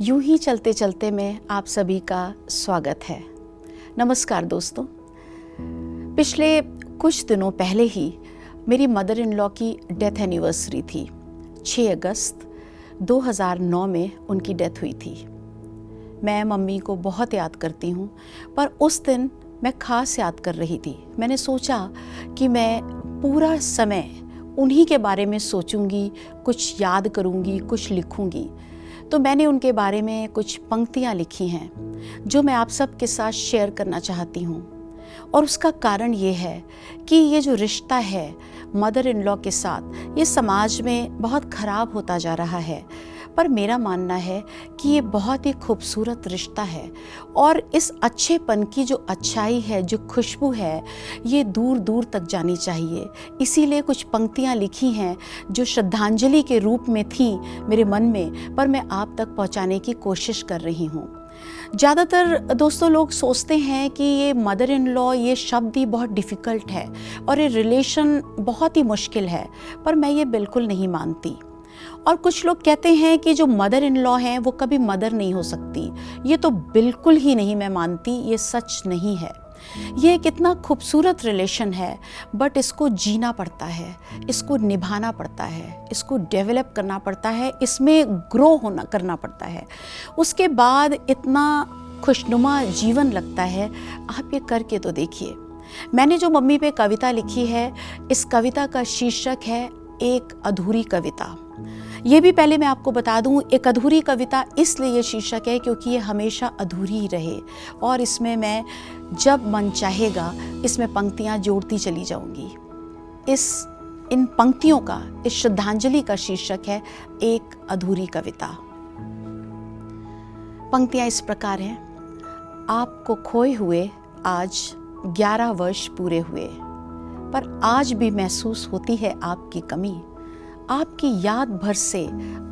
यूं ही चलते चलते में आप सभी का स्वागत है। नमस्कार दोस्तों। पिछले कुछ दिनों पहले ही मेरी मदर इन लॉ की डेथ एनिवर्सरी थी। 6 अगस्त 2009 में उनकी डेथ हुई थी। मैं मम्मी को बहुत याद करती हूँ, पर उस दिन मैं खास याद कर रही थी। मैंने सोचा कि मैं पूरा समय उन्हीं के बारे में सोचूंगी, कुछ याद करूंगी, कुछ लिखूंगी। तो मैंने उनके बारे में कुछ पंक्तियाँ लिखी हैं जो मैं आप सब के साथ शेयर करना चाहती हूँ। और उसका कारण ये है कि ये जो रिश्ता है मदर इन लॉ के साथ, ये समाज में बहुत ख़राब होता जा रहा है। पर मेरा मानना है कि ये बहुत ही खूबसूरत रिश्ता है और इस अच्छेपन की जो अच्छाई है, जो खुशबू है, ये दूर दूर तक जानी चाहिए। इसीलिए कुछ पंक्तियाँ लिखी हैं जो श्रद्धांजलि के रूप में थी मेरे मन में, पर मैं आप तक पहुँचाने की कोशिश कर रही हूँ। ज़्यादातर दोस्तों लोग सोचते हैं कि ये मदर इन लॉ, ये शब्द ही बहुत डिफ़िकल्ट है और ये रिलेशन बहुत ही मुश्किल है, पर मैं ये बिल्कुल नहीं मानती। और कुछ लोग कहते हैं कि जो मदर इन लॉ हैं वो कभी मदर नहीं हो सकती। ये तो बिल्कुल ही नहीं मैं मानती, ये सच नहीं है। ये कितना खूबसूरत रिलेशन है, बट इसको जीना पड़ता है, इसको निभाना पड़ता है, इसको डेवलप करना पड़ता है, इसमें ग्रो करना पड़ता है। उसके बाद इतना खुशनुमा जीवन लगता है। आप ये करके तो देखिए। मैंने जो मम्मी पे कविता लिखी है, इस कविता का शीर्षक है एक अधूरी कविता। ये भी पहले मैं आपको बता दूं, एक अधूरी कविता इसलिए ये शीर्षक है क्योंकि ये हमेशा अधूरी ही रहे और इसमें मैं जब मन चाहेगा इसमें पंक्तियां जोड़ती चली जाऊंगी। इन पंक्तियों का, इस श्रद्धांजलि का शीर्षक है एक अधूरी कविता। पंक्तियां इस प्रकार हैं। आपको खोए हुए आज 11 वर्ष पूरे हुए, पर आज भी महसूस होती है आपकी कमी। आपकी याद भर से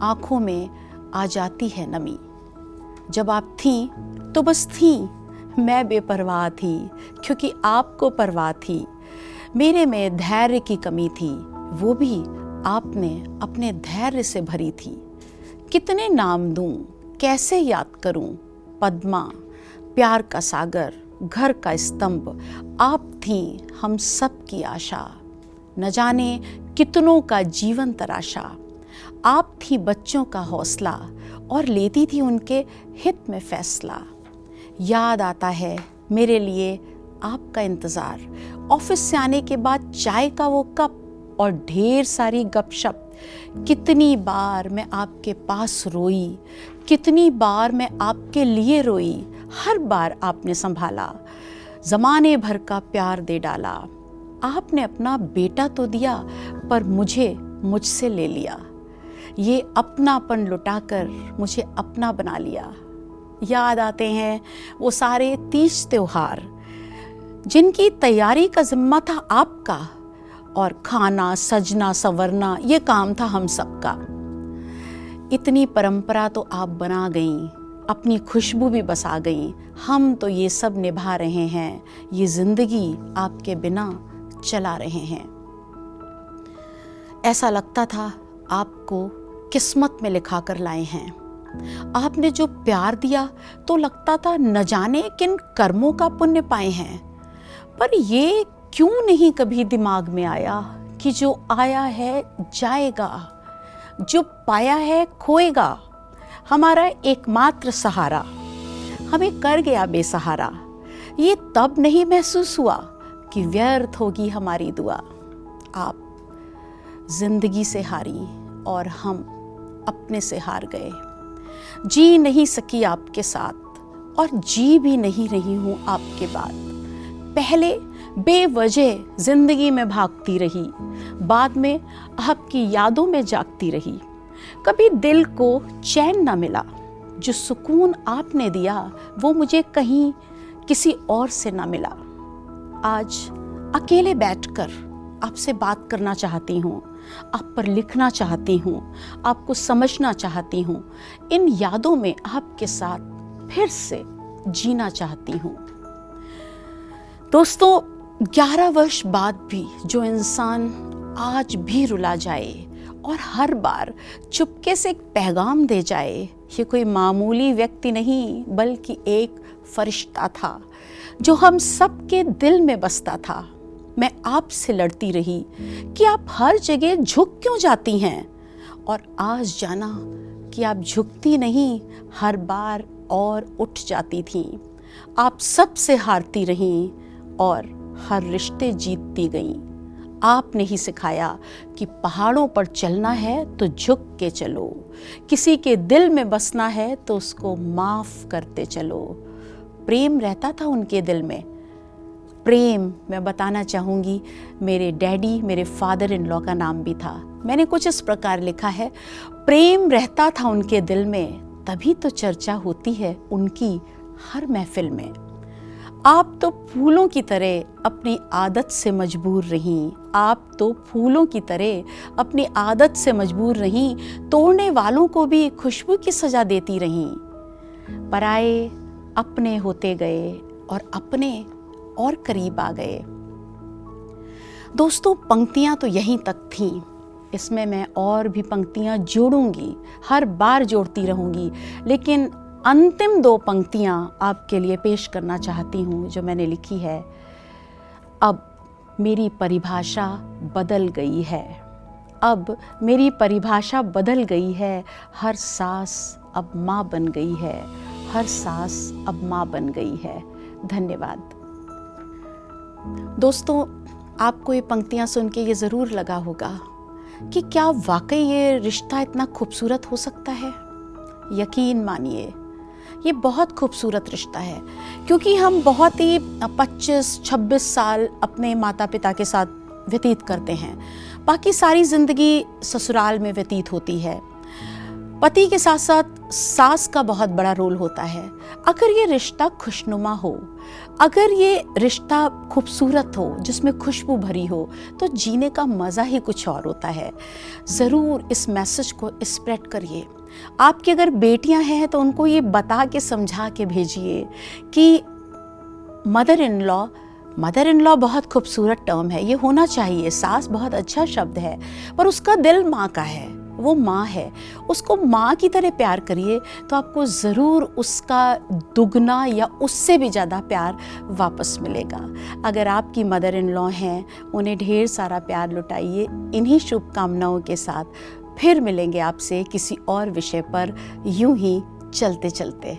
आँखों में आ जाती है नमी। जब आप थीं तो बस थीं, मैं बेपरवाह थी क्योंकि आपको परवाह थी। मेरे में धैर्य की कमी थी, वो भी आपने अपने धैर्य से भरी थी। कितने नाम दूं, कैसे याद करूं, पद्मा, प्यार का सागर, घर का स्तंभ, आप थीं हम सब की आशा। न जाने कितनों का जीवन तराशा। आप थी बच्चों का हौसला और लेती थी उनके हित में फैसला। याद आता है मेरे लिए आपका इंतज़ार, ऑफिस से आने के बाद चाय का वो कप और ढेर सारी गपशप। कितनी बार मैं आपके पास रोई, कितनी बार मैं आपके लिए रोई। हर बार आपने संभाला, ज़माने भर का प्यार दे डाला। आपने अपना बेटा तो दिया, पर मुझसे ले लिया। ये अपनापन लुटाकर मुझे अपना बना लिया। याद आते हैं वो सारे तीज त्योहार जिनकी तैयारी का जिम्मा था आपका, और खाना सजना संवरना ये काम था हम सबका। इतनी परंपरा तो आप बना गईं, अपनी खुशबू भी बसा गईं। हम तो ये सब निभा रहे हैं, ये जिंदगी आपके बिना चला रहे हैं। ऐसा लगता था आपको किस्मत में लिखा कर लाए हैं। आपने जो प्यार दिया तो लगता था न जाने किन कर्मों का पुण्य पाए हैं। पर ये क्यों नहीं कभी दिमाग में आया कि जो आया है जाएगा, जो पाया है खोएगा। हमारा एकमात्र सहारा हमें कर गया बेसहारा। ये तब नहीं महसूस हुआ कि व्यर्थ होगी हमारी दुआ। आप जिंदगी से हारी और हम अपने से हार गए। जी नहीं सकी आपके साथ और जी भी नहीं रही हूँ आपके बाद। पहले बेवजह जिंदगी में भागती रही, बाद में आपकी यादों में जागती रही। कभी दिल को चैन न मिला, जो सुकून आपने दिया वो मुझे कहीं किसी और से न मिला। आज अकेले बैठकर आपसे बात करना चाहती हूँ, आप पर लिखना चाहती हूँ, आपको समझना चाहती हूँ। इन यादों में आपके साथ फिर से जीना चाहती हूँ। दोस्तों, 11 वर्ष बाद भी जो इंसान आज भी रुला जाए और हर बार चुपके से एक पैगाम दे जाए, ये कोई मामूली व्यक्ति नहीं बल्कि एक फरिश्ता था जो हम सबके दिल में बसता था। मैं आपसे लड़ती रही कि आप हर जगह झुक क्यों जाती हैं, और आज जाना कि आप झुकती नहीं, हर बार और उठ जाती थीं। आप सबसे हारती रहीं और हर रिश्ते जीतती गईं। आपने ही सिखाया कि पहाड़ों पर चलना है तो झुक के चलो, किसी के दिल में बसना है तो उसको माफ़ करते चलो। प्रेम रहता था उनके दिल में। प्रेम, मैं बताना चाहूँगी, मेरे डैडी, मेरे फादर इन लॉ का नाम भी था। मैंने कुछ इस प्रकार लिखा है, प्रेम रहता था उनके दिल में, तभी तो चर्चा होती है उनकी हर महफिल में। आप तो फूलों की तरह अपनी आदत से मजबूर रहीं, आप तो फूलों की तरह अपनी आदत से मजबूर रहीं, तोड़ने वालों को भी खुशबू की सजा देती रहीं। पराए अपने होते गए और अपने और करीब आ गए। दोस्तों, पंक्तियां तो यहीं तक थीं, इसमें मैं और भी पंक्तियां जोड़ूंगी, हर बार जोड़ती रहूंगी, लेकिन अंतिम 2 पंक्तियां आपके लिए पेश करना चाहती हूं जो मैंने लिखी है। अब मेरी परिभाषा बदल गई है, अब मेरी परिभाषा बदल गई है, हर सांस अब माँ बन गई है, हर सांस अब माँ बन गई है। धन्यवाद। दोस्तों, आपको ये पंक्तियां सुन के ये ज़रूर लगा होगा कि क्या वाकई ये रिश्ता इतना खूबसूरत हो सकता है। यकीन मानिए, ये बहुत खूबसूरत रिश्ता है, क्योंकि हम बहुत ही 25-26 साल अपने माता पिता के साथ व्यतीत करते हैं, बाकी सारी ज़िंदगी ससुराल में व्यतीत होती है। पति के साथ साथ सास का बहुत बड़ा रोल होता है। अगर ये रिश्ता खुशनुमा हो, अगर ये रिश्ता खूबसूरत हो, जिसमें खुशबू भरी हो, तो जीने का मज़ा ही कुछ और होता है। ज़रूर इस मैसेज को स्प्रेड करिए। आपकी अगर बेटियां हैं तो उनको ये बता के समझा के भेजिए कि मदर इन लॉ बहुत खूबसूरत टर्म है, ये होना चाहिए। सास बहुत अच्छा शब्द है, पर उसका दिल माँ का है, वो माँ है, उसको माँ की तरह प्यार करिए तो आपको ज़रूर उसका दुगना या उससे भी ज़्यादा प्यार वापस मिलेगा। अगर आपकी मदर इन लॉ हैं, उन्हें ढेर सारा प्यार लुटाइए। इन्हीं शुभकामनाओं के साथ फिर मिलेंगे आपसे किसी और विषय पर, यूं ही चलते चलते।